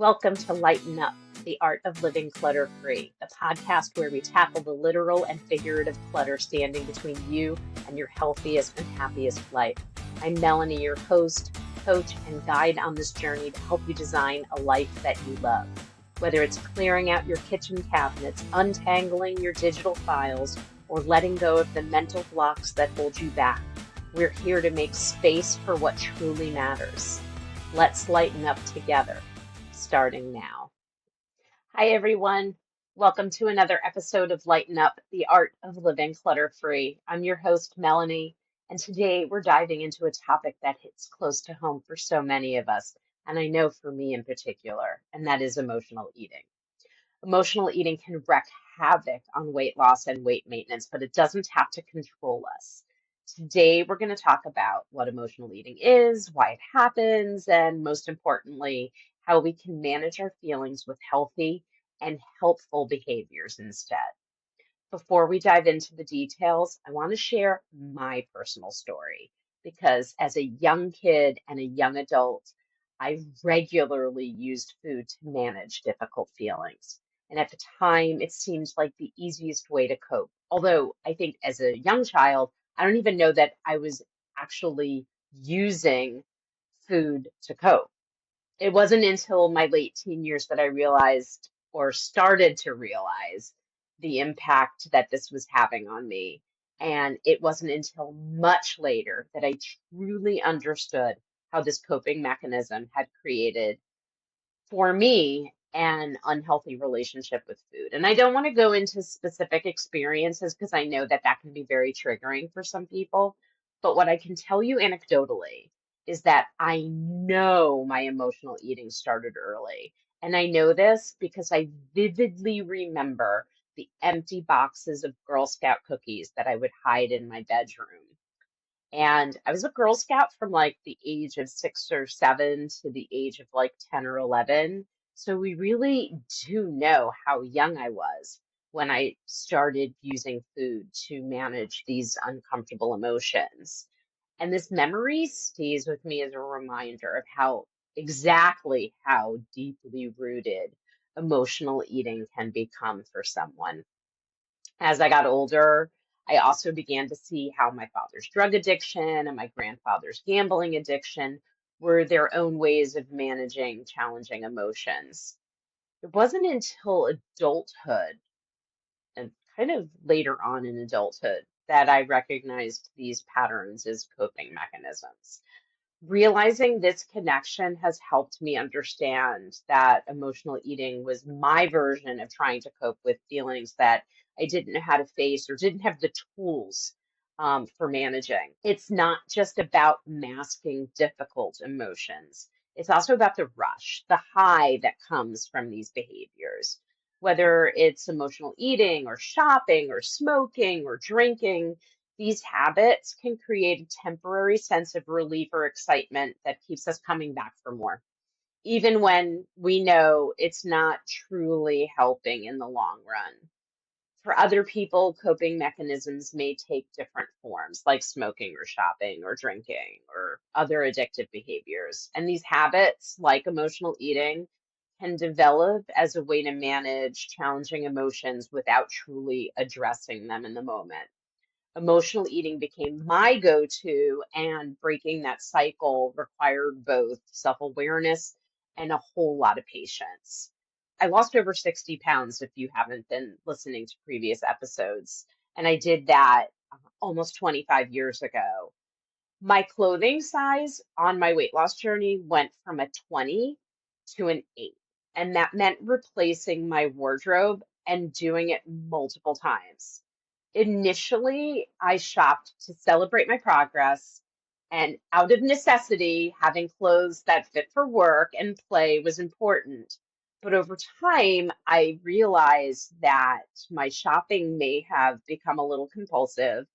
Welcome to Lighten Up, the art of living clutter-free, the podcast where we tackle the literal and figurative clutter standing between you and your healthiest and happiest life. I'm Melanie, your host, coach, and guide on this journey to help you design a life that you love. Whether it's clearing out your kitchen cabinets, untangling your digital files, or letting go of the mental blocks that hold you back, we're here to make space for what truly matters. Let's lighten up together, starting now. Hi, everyone. Welcome to another episode of Lighten Up, the art of living clutter-free. I'm your host, Melanie, and today we're diving into a topic that hits close to home for so many of us, and I know for me in particular, and that is emotional eating. Emotional eating can wreak havoc on weight loss and weight maintenance, but it doesn't have to control us. Today, we're going to talk about what emotional eating is, why it happens, and most importantly, how we can manage our feelings with healthy and helpful behaviors instead. Before we dive into the details, I want to share my personal story because as a young kid and a young adult, I regularly used food to manage difficult feelings. And at the time, it seemed like the easiest way to cope. Although I think as a young child, I don't even know that I was actually using food to cope. It wasn't until my late teen years that I realized or started to realize the impact that this was having on me. And it wasn't until much later that I truly understood how this coping mechanism had created for me an unhealthy relationship with food. And I don't want to go into specific experiences because I know that that can be very triggering for some people. But what I can tell you anecdotally is that I know my emotional eating started early. And I know this because I vividly remember the empty boxes of Girl Scout cookies that I would hide in my bedroom. And I was a Girl Scout from like the age of 6 or 7 to the age of like 10 or 11. So we really do know how young I was when I started using food to manage these uncomfortable emotions. And this memory stays with me as a reminder of exactly how deeply rooted emotional eating can become for someone. As I got older, I also began to see how my father's drug addiction and my grandfather's gambling addiction were their own ways of managing challenging emotions. It wasn't until adulthood and kind of later on in adulthood that I recognized these patterns as coping mechanisms. Realizing this connection has helped me understand that emotional eating was my version of trying to cope with feelings that I didn't know how to face or didn't have the tools for managing. It's not just about masking difficult emotions. It's also about the rush, the high that comes from these behaviors, whether it's emotional eating or shopping or smoking or drinking. These habits can create a temporary sense of relief or excitement that keeps us coming back for more, even when we know it's not truly helping in the long run. For other people, coping mechanisms may take different forms, like smoking or shopping or drinking or other addictive behaviors. And these habits, like emotional eating, can develop as a way to manage challenging emotions without truly addressing them in the moment. Emotional eating became my go-to, and breaking that cycle required both self-awareness and a whole lot of patience. I lost over 60 pounds if you haven't been listening to previous episodes, and I did that almost 25 years ago. My clothing size on my weight loss journey went from a 20 to an 8, and that meant replacing my wardrobe and doing it multiple times. Initially, I shopped to celebrate my progress, and out of necessity, having clothes that fit for work and play was important. But over time, I realized that my shopping may have become a little compulsive.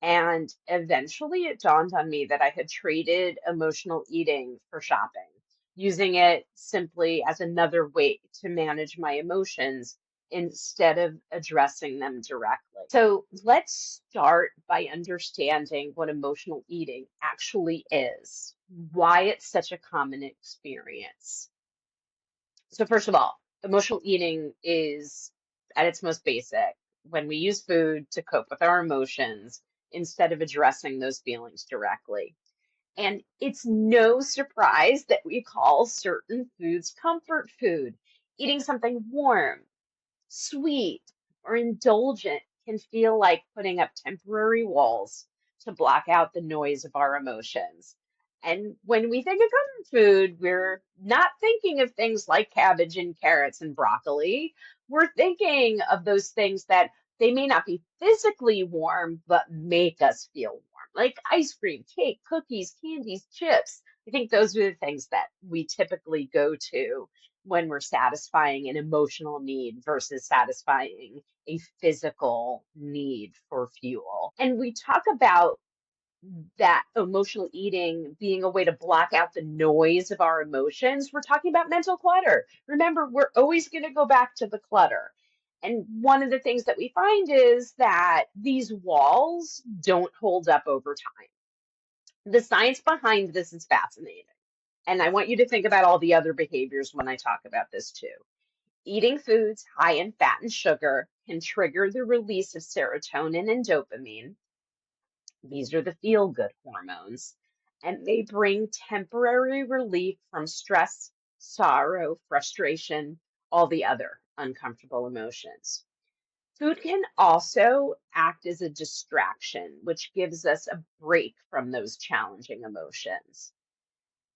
And eventually, it dawned on me that I had traded emotional eating for shopping, using it simply as another way to manage my emotions instead of addressing them directly. So let's start by understanding what emotional eating actually is, why it's such a common experience. So first of all, emotional eating is at its most basic when we use food to cope with our emotions instead of addressing those feelings directly. And it's no surprise that we call certain foods comfort food. Eating something warm, sweet, or indulgent can feel like putting up temporary walls to block out the noise of our emotions. And when we think of comfort food, we're not thinking of things like cabbage and carrots and broccoli. We're thinking of those things that they may not be physically warm, but make us feel warm, like ice cream, cake, cookies, candies, chips. I think those are the things that we typically go to when we're satisfying an emotional need versus satisfying a physical need for fuel. And we talk about that emotional eating being a way to block out the noise of our emotions. We're talking about mental clutter. Remember, we're always going to go back to the clutter. And one of the things that we find is that these walls don't hold up over time. The science behind this is fascinating. And I want you to think about all the other behaviors when I talk about this too. Eating foods high in fat and sugar can trigger the release of serotonin and dopamine. These are the feel-good hormones, and they bring temporary relief from stress, sorrow, frustration, all the other uncomfortable emotions. Food can also act as a distraction, which gives us a break from those challenging emotions.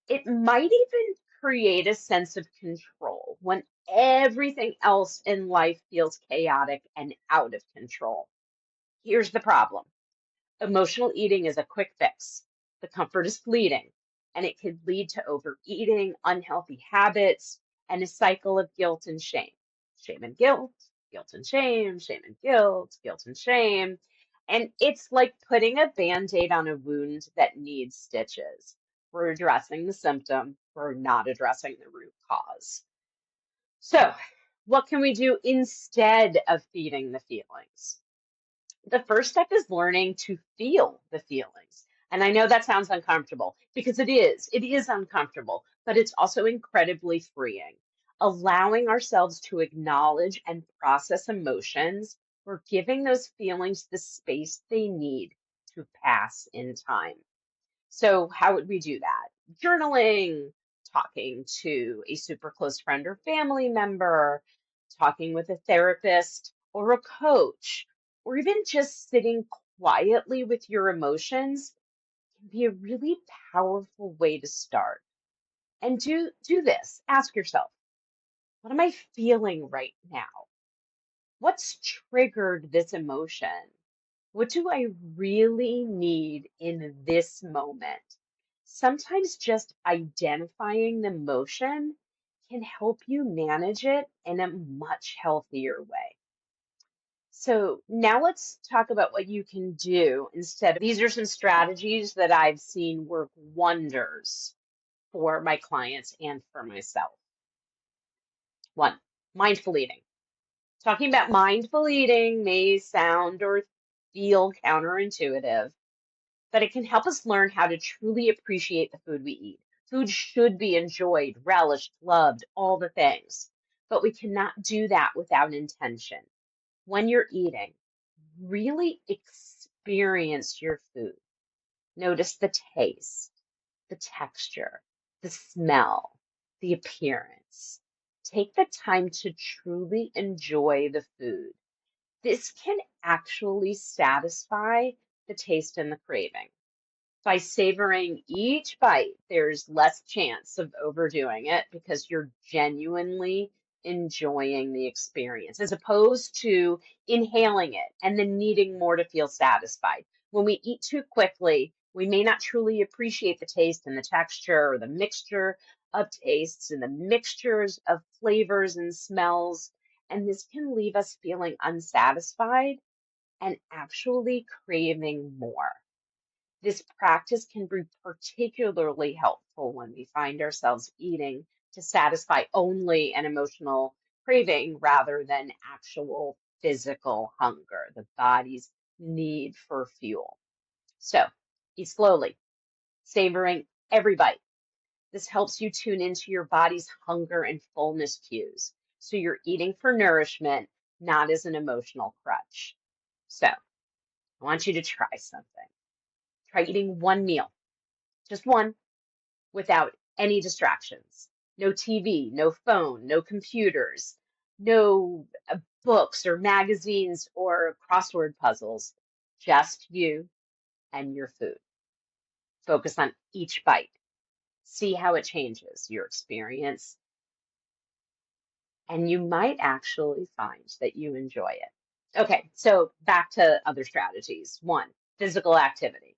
It might even create a sense of control when everything else in life feels chaotic and out of control. Here's the problem. Emotional eating is a quick fix. The comfort is fleeting, and it could lead to overeating, unhealthy habits, and a cycle of guilt and shame. Shame and guilt, guilt and shame, shame and guilt and shame. And it's like putting a band-aid on a wound that needs stitches. We're addressing the symptom, we're not addressing the root cause. So, what can we do instead of feeding the feelings? The first step is learning to feel the feelings. And I know that sounds uncomfortable because it is. It is uncomfortable, but it's also incredibly freeing. Allowing ourselves to acknowledge and process emotions, we're giving those feelings the space they need to pass in time. So, how would we do that? Journaling, talking to a super close friend or family member, talking with a therapist or a coach, or even just sitting quietly with your emotions can be a really powerful way to start. And do this. Ask yourself, what am I feeling right now? What's triggered this emotion? What do I really need in this moment? Sometimes just identifying the emotion can help you manage it in a much healthier way. So now let's talk about what you can do instead of these are some strategies that I've seen work wonders for my clients and for myself. One, mindful eating. Talking about mindful eating may sound or feel counterintuitive, but it can help us learn how to truly appreciate the food we eat. Food should be enjoyed, relished, loved, all the things, but we cannot do that without intention. When you're eating, really experience your food. Notice the taste, the texture, the smell, the appearance. Take the time to truly enjoy the food. This can actually satisfy the taste and the craving. By savoring each bite, there's less chance of overdoing it because you're genuinely enjoying the experience as opposed to inhaling it and then needing more to feel satisfied. When we eat too quickly, we may not truly appreciate the taste and the texture or the mixture of tastes and the mixtures of flavors and smells. And this can leave us feeling unsatisfied and actually craving more. This practice can be particularly helpful when we find ourselves eating to satisfy only an emotional craving rather than actual physical hunger, the body's need for fuel. So eat slowly, savoring every bite. This helps you tune into your body's hunger and fullness cues. So you're eating for nourishment, not as an emotional crutch. So I want you to try something. Try eating one meal, just one, without any distractions. No TV, no phone, no computers, no books or magazines or crossword puzzles. Just you and your food. Focus on each bite. See how it changes your experience, and you might actually find that you enjoy it. Okay, so back to other strategies. One, physical activity.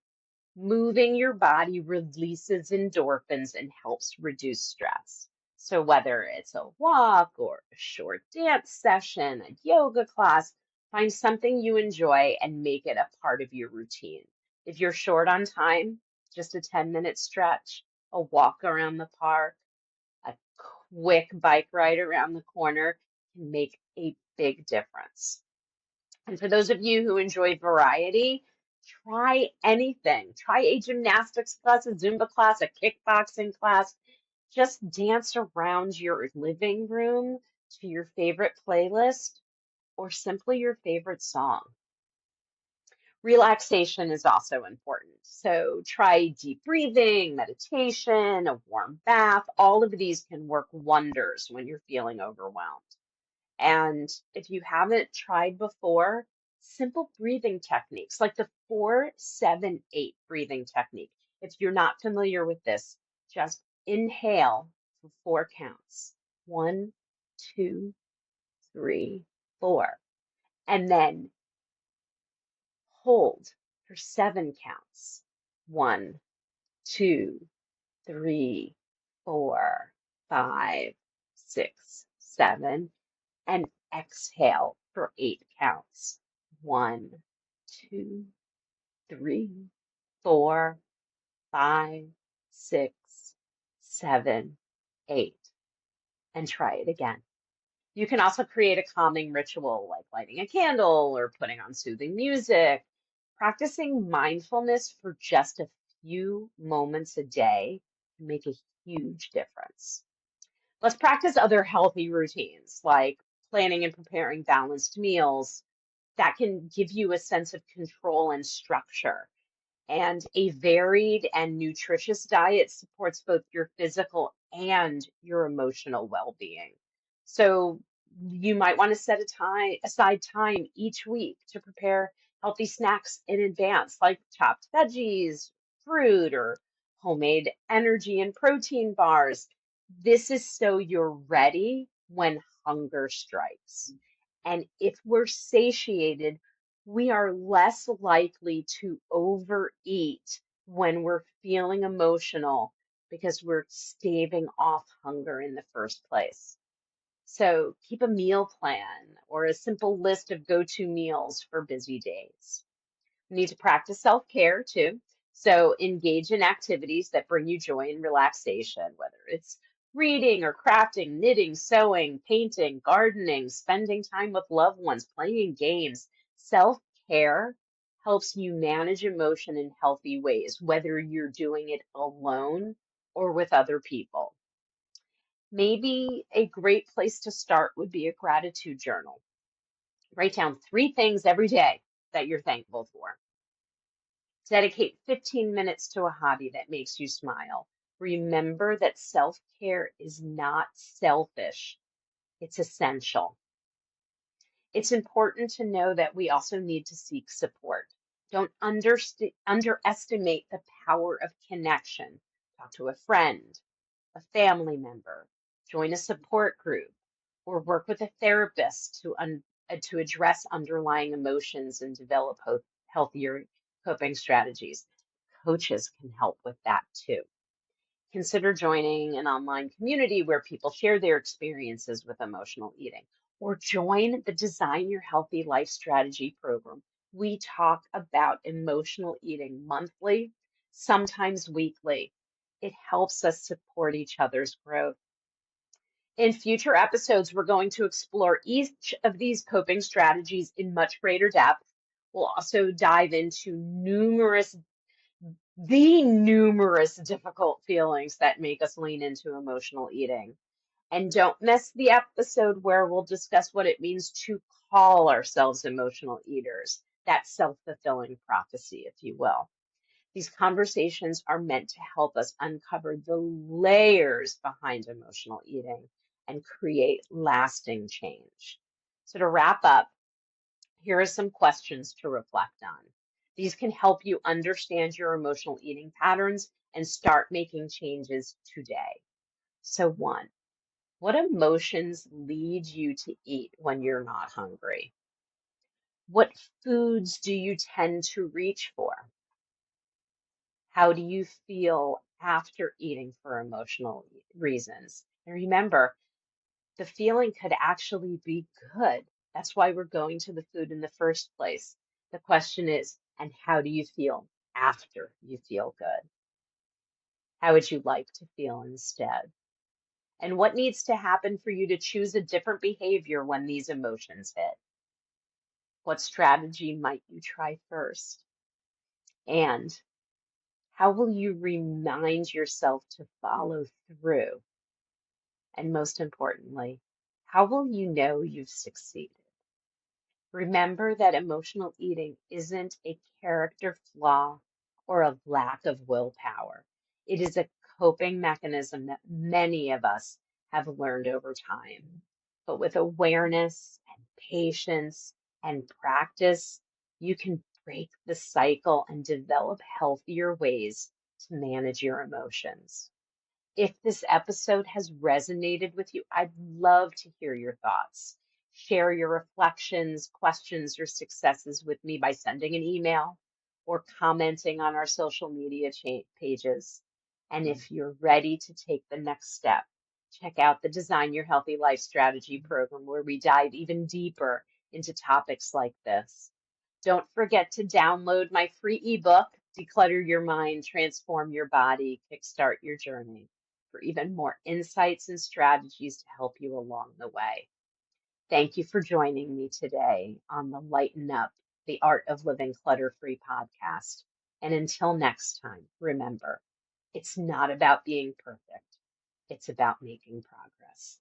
Moving your body releases endorphins and helps reduce stress. So whether it's a walk or a short dance session, a yoga class, find something you enjoy and make it a part of your routine. If you're short on time, just a 10-minute stretch, a walk around the park, a quick bike ride around the corner can make a big difference. And for those of you who enjoy variety, try anything. Try a gymnastics class, a Zumba class, a kickboxing class. Just dance around your living room to your favorite playlist or simply your favorite song. Relaxation is also important. So try deep breathing, meditation, a warm bath. All of these can work wonders when you're feeling overwhelmed. And if you haven't tried before, simple breathing techniques like the 4-7-8 breathing technique. If you're not familiar with this, just inhale for 4 counts. 1, 2, 3, 4. And then hold for 7 counts. 1, 2, 3, 4, 5, 6, 7. And exhale for 8 counts. 1, 2, 3, 4, 5, 6, 7, 8. And try it again. You can also create a calming ritual like lighting a candle or putting on soothing music. Practicing mindfulness for just a few moments a day can make a huge difference. Let's practice other healthy routines like planning and preparing balanced meals. That can give you a sense of control and structure. And a varied and nutritious diet supports both your physical and your emotional well-being. So you might want to set aside time each week to prepare healthy snacks in advance, like chopped veggies, fruit, or homemade energy and protein bars. This is so you're ready when hunger strikes. And if we're satiated, we are less likely to overeat when we're feeling emotional because we're staving off hunger in the first place. So keep a meal plan or a simple list of go-to meals for busy days. You need to practice self-care too. So engage in activities that bring you joy and relaxation, whether it's reading or crafting, knitting, sewing, painting, gardening, spending time with loved ones, playing games. Self-care helps you manage emotion in healthy ways, whether you're doing it alone or with other people. Maybe a great place to start would be a gratitude journal. Write down 3 things every day that you're thankful for. Dedicate 15 minutes to a hobby that makes you smile. Remember that self-care is not selfish, it's essential. It's important to know that we also need to seek support. Don't underestimate the power of connection. Talk to a friend, a family member, join a support group, or work with a therapist to address underlying emotions and develop healthier coping strategies. Coaches can help with that too. Consider joining an online community where people share their experiences with emotional eating, or join the Design Your Healthy Life Strategy program. We talk about emotional eating monthly, sometimes weekly. It helps us support each other's growth. In future episodes, we're going to explore each of these coping strategies in much greater depth. We'll also dive into numerous the numerous difficult feelings that make us lean into emotional eating. And don't miss the episode where we'll discuss what it means to call ourselves emotional eaters, that self-fulfilling prophecy, if you will. These conversations are meant to help us uncover the layers behind emotional eating and create lasting change. So to wrap up, here are some questions to reflect on. These can help you understand your emotional eating patterns and start making changes today. So one, what emotions lead you to eat when you're not hungry? What foods do you tend to reach for? How do you feel after eating for emotional reasons? And remember, the feeling could actually be good. That's why we're going to the food in the first place. The question is, and how do you feel after you feel good? How would you like to feel instead? And what needs to happen for you to choose a different behavior when these emotions hit? What strategy might you try first? And how will you remind yourself to follow through? And most importantly, how will you know you've succeeded? Remember that emotional eating isn't a character flaw or a lack of willpower. It is a coping mechanism that many of us have learned over time. But with awareness and patience and practice, you can break the cycle and develop healthier ways to manage your emotions. If this episode has resonated with you, I'd love to hear your thoughts. Share your reflections, questions, or successes with me by sending an email or commenting on our social media pages. And if you're ready to take the next step, check out the Design Your Healthy Life Strategy program, where we dive even deeper into topics like this. Don't forget to download my free ebook, Declutter Your Mind, Transform Your Body, Kickstart Your Journey, for even more insights and strategies to help you along the way. Thank you for joining me today on the Lighten Up, the Art of Living Clutter-Free podcast. And until next time, remember, it's not about being perfect. It's about making progress.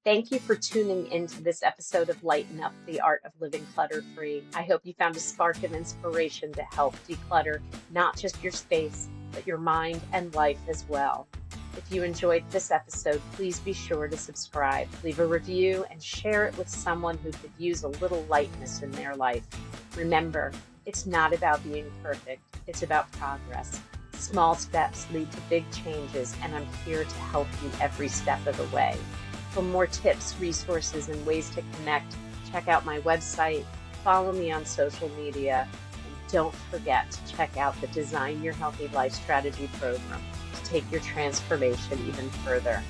Thank you for tuning into this episode of Lighten Up, the Art of Living Clutter-Free. I hope you found a spark of inspiration to help declutter not just your space, but your mind and life as well. If you enjoyed this episode, please be sure to subscribe, leave a review, and share it with someone who could use a little lightness in their life. Remember, it's not about being perfect, it's about progress. Small steps lead to big changes, and I'm here to help you every step of the way. For more tips, resources, and ways to connect, check out my website, follow me on social media, and don't forget to check out the Design Your Healthy Life Strategy program to take your transformation even further.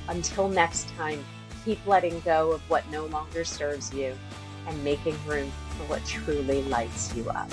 Until next time, keep letting go of what no longer serves you and making room for what truly lights you up.